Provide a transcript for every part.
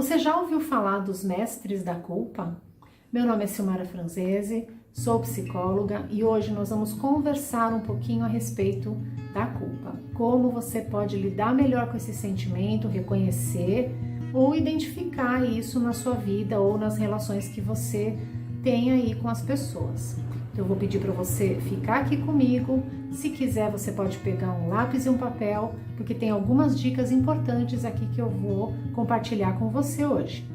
Você já ouviu falar dos mestres da culpa? Meu nome é Silmara Franzese, sou psicóloga e hoje nós vamos conversar um pouquinho a respeito da culpa. Como você pode lidar melhor com esse sentimento, reconhecer ou identificar isso na sua vida ou nas relações que você tem aí com as pessoas. Então eu vou pedir para você ficar aqui comigo. Se quiser, você pode pegar um lápis e um papel, porque tem algumas dicas importantes aqui que eu vou compartilhar com você hoje.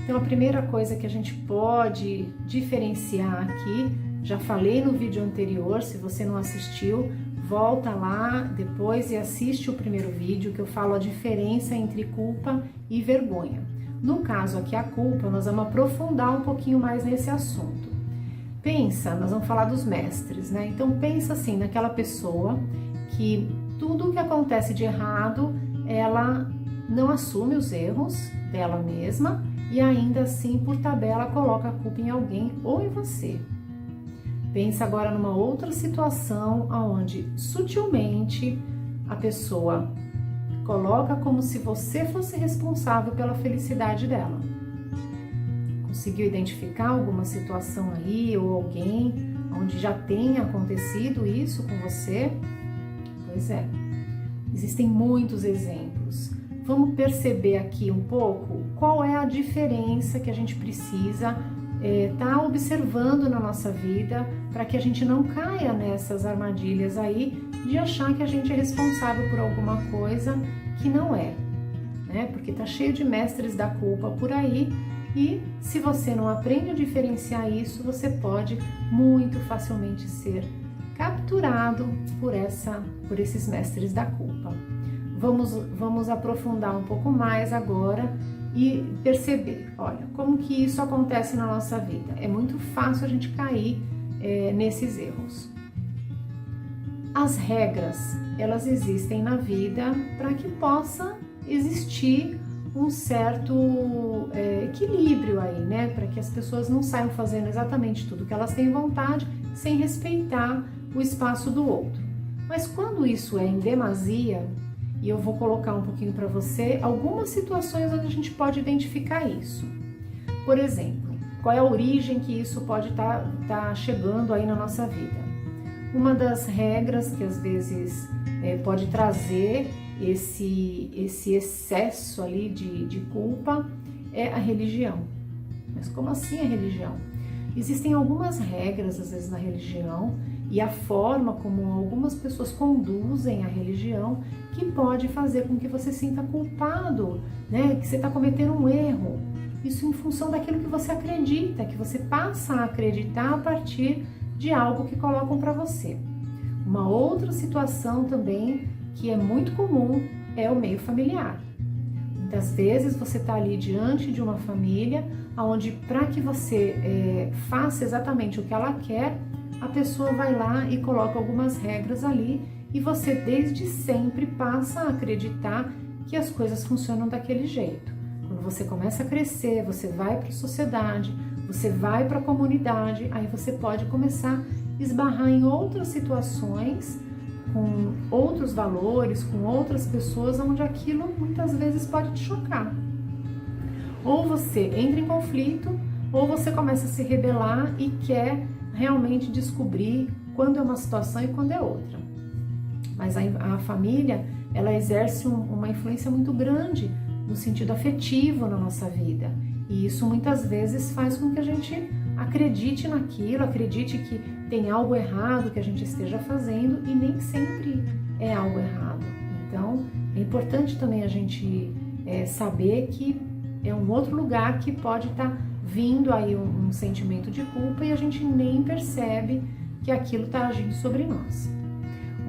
Então a primeira coisa que a gente pode diferenciar aqui, já falei no vídeo anterior, se você não assistiu, volta lá depois e assiste o primeiro vídeo que eu falo a diferença entre culpa e vergonha. No caso aqui a culpa, nós vamos aprofundar um pouquinho mais nesse assunto. Pensa, nós vamos falar dos mestres, né? Então pensa assim, naquela pessoa que tudo o que acontece de errado, ela não assume os erros dela mesma e ainda assim, por tabela, coloca a culpa em alguém ou em você. Pensa agora numa outra situação onde sutilmente a pessoa coloca como se você fosse responsável pela felicidade dela. Conseguiu identificar alguma situação aí ou alguém onde já tenha acontecido isso com você? Pois é, existem muitos exemplos. Vamos perceber aqui um pouco qual é a diferença que a gente precisa tá observando na nossa vida para que a gente não caia nessas armadilhas aí de achar que a gente é responsável por alguma coisa que não é, né? Porque tá cheio de mestres da culpa por aí e se você não aprende a diferenciar isso, você pode muito facilmente ser capturado por esses mestres da culpa. Vamos aprofundar um pouco mais agora e perceber, olha, como que isso acontece na nossa vida. É muito fácil a gente cair nesses erros. As regras, elas existem na vida para que possa existir um certo equilíbrio aí, né? Para que as pessoas não saiam fazendo exatamente tudo que elas têm vontade, sem respeitar o espaço do outro. Mas quando isso é em demasia, e eu vou colocar um pouquinho para você algumas situações onde a gente pode identificar isso. Por exemplo, qual é a origem que isso pode estar chegando aí na nossa vida? Uma das regras que às vezes pode trazer esse excesso ali de culpa é a religião. Mas como assim a religião? Existem algumas regras às vezes na religião e a forma como algumas pessoas conduzem a religião que pode fazer com que você sinta culpado, né? Que você está cometendo um erro. Isso em função daquilo que você acredita, que você passa a acreditar a partir de algo que colocam para você. Uma outra situação também que é muito comum é o meio familiar. Muitas vezes você está ali diante de uma família onde para que você faça exatamente o que ela quer, a pessoa vai lá e coloca algumas regras ali e você desde sempre passa a acreditar que as coisas funcionam daquele jeito. Quando você começa a crescer, você vai para a sociedade, você vai para a comunidade, aí você pode começar a esbarrar em outras situações, com outros valores, com outras pessoas, onde aquilo muitas vezes pode te chocar. Ou você entra em conflito, ou você começa a se rebelar e quer realmente descobrir quando é uma situação e quando é outra. Mas a família, ela exerce uma influência muito grande no sentido afetivo na nossa vida. E isso muitas vezes faz com que a gente acredite naquilo, acredite que tem algo errado que a gente esteja fazendo e nem sempre é algo errado. Então, é importante também a gente saber que é um outro lugar que pode estar vindo aí um sentimento de culpa e a gente nem percebe que aquilo está agindo sobre nós.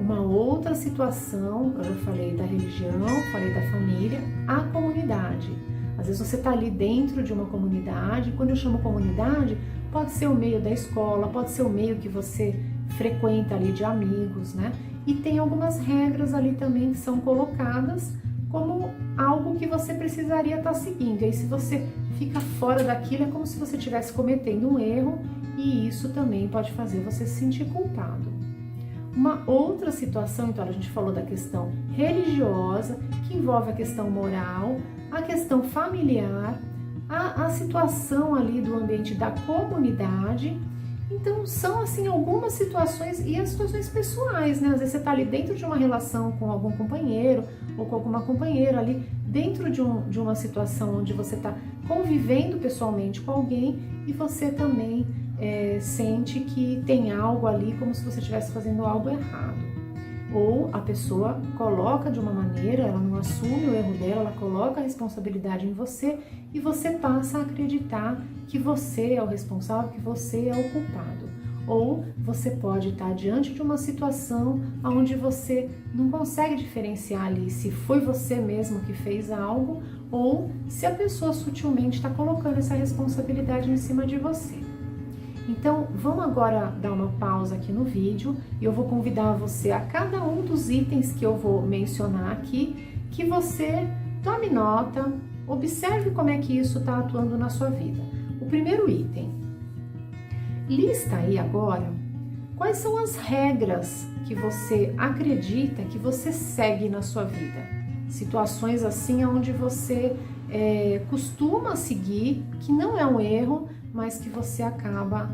Uma outra situação, eu já falei da religião, falei da família, a comunidade. Às vezes você está ali dentro de uma comunidade, quando eu chamo comunidade, pode ser o meio da escola, pode ser o meio que você frequenta ali de amigos, né? E tem algumas regras ali também que são colocadas como algo que você precisaria estar seguindo. E aí se você fica fora daquilo, é como se você estivesse cometendo um erro e isso também pode fazer você se sentir culpado. Uma outra situação, então a gente falou da questão religiosa, que envolve a questão moral, a questão familiar, a situação ali do ambiente da comunidade. Então são assim algumas situações e as situações pessoais, né? Às vezes você está ali dentro de uma relação com algum companheiro ou com alguma companheira ali, dentro de uma situação onde você está convivendo pessoalmente com alguém e você também sente que tem algo ali como se você estivesse fazendo algo errado. Ou a pessoa coloca de uma maneira, ela não assume o erro dela, ela coloca a responsabilidade em você e você passa a acreditar que você é o responsável, que você é o culpado. Ou você pode estar diante de uma situação onde você não consegue diferenciar ali se foi você mesmo que fez algo ou se a pessoa sutilmente está colocando essa responsabilidade em cima de você. Então, vamos agora dar uma pausa aqui no vídeo e eu vou convidar você a cada um dos itens que eu vou mencionar aqui, que você tome nota, observe como é que isso está atuando na sua vida. O primeiro item, lista aí agora quais são as regras que você acredita que você segue na sua vida. Situações assim onde você costuma seguir, que não é um erro, mas que você acaba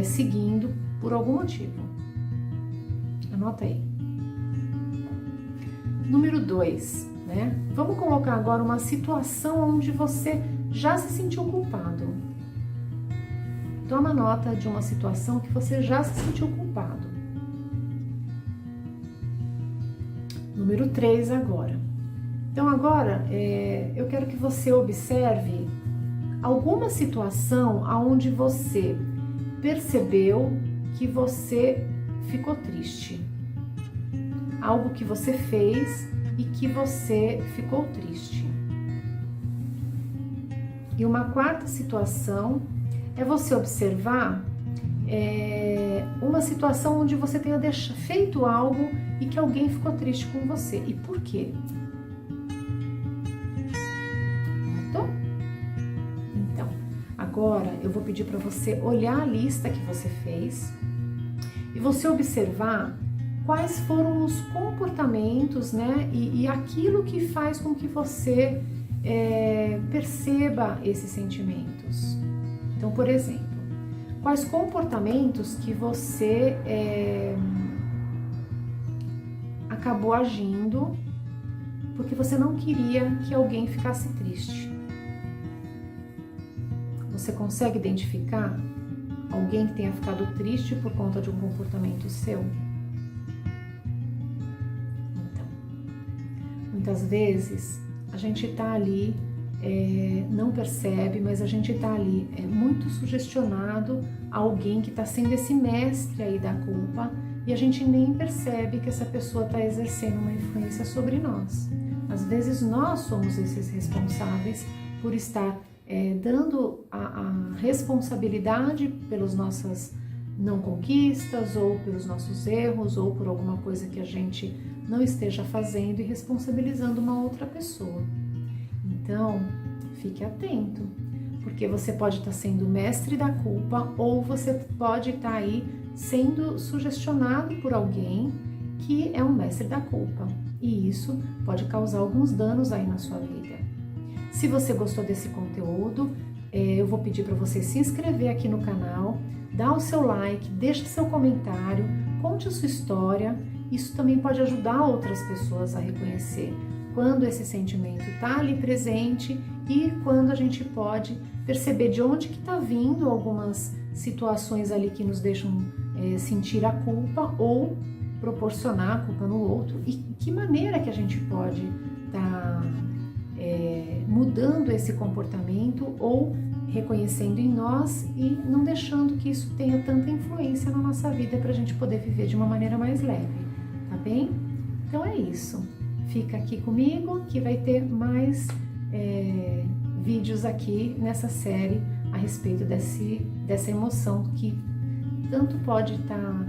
seguindo por algum motivo. Anota aí. Número 2, né? Vamos colocar agora uma situação onde você já se sentiu culpado. Toma nota de uma situação que você já se sentiu culpado. Número 3 agora. Então agora eu quero que você observe alguma situação onde você percebeu que você ficou triste. Algo que você fez e que você ficou triste. E uma quarta situação é você observar uma situação onde você tenha feito algo e que alguém ficou triste com você. E por quê? Agora eu vou pedir para você olhar a lista que você fez e você observar quais foram os comportamentos, né, e aquilo que faz com que você perceba esses sentimentos. Então, por exemplo, quais comportamentos que você acabou agindo porque você não queria que alguém ficasse triste. Você consegue identificar alguém que tenha ficado triste por conta de um comportamento seu? Então, muitas vezes a gente está ali, não percebe, mas a gente está ali muito sugestionado a alguém que está sendo esse mestre aí da culpa e a gente nem percebe que essa pessoa está exercendo uma influência sobre nós. Às vezes nós somos esses responsáveis por estar dando a responsabilidade pelas nossas não conquistas ou pelos nossos erros ou por alguma coisa que a gente não esteja fazendo e responsabilizando uma outra pessoa. Então, fique atento, porque você pode estar sendo mestre da culpa ou você pode estar aí sendo sugestionado por alguém que é um mestre da culpa e isso pode causar alguns danos aí na sua vida. Se você gostou desse conteúdo, eu vou pedir para você se inscrever aqui no canal, dar o seu like, deixa seu comentário, conte a sua história. Isso também pode ajudar outras pessoas a reconhecer quando esse sentimento está ali presente e quando a gente pode perceber de onde que está vindo algumas situações ali que nos deixam sentir a culpa ou proporcionar a culpa no outro e que maneira que a gente pode estar mudando esse comportamento ou reconhecendo em nós e não deixando que isso tenha tanta influência na nossa vida para a gente poder viver de uma maneira mais leve, tá bem? Então é isso. Fica aqui comigo que vai ter mais vídeos aqui nessa série a respeito dessa emoção que tanto pode estar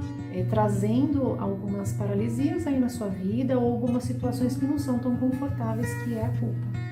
trazendo algumas paralisias aí na sua vida ou algumas situações que não são tão confortáveis, que é a culpa.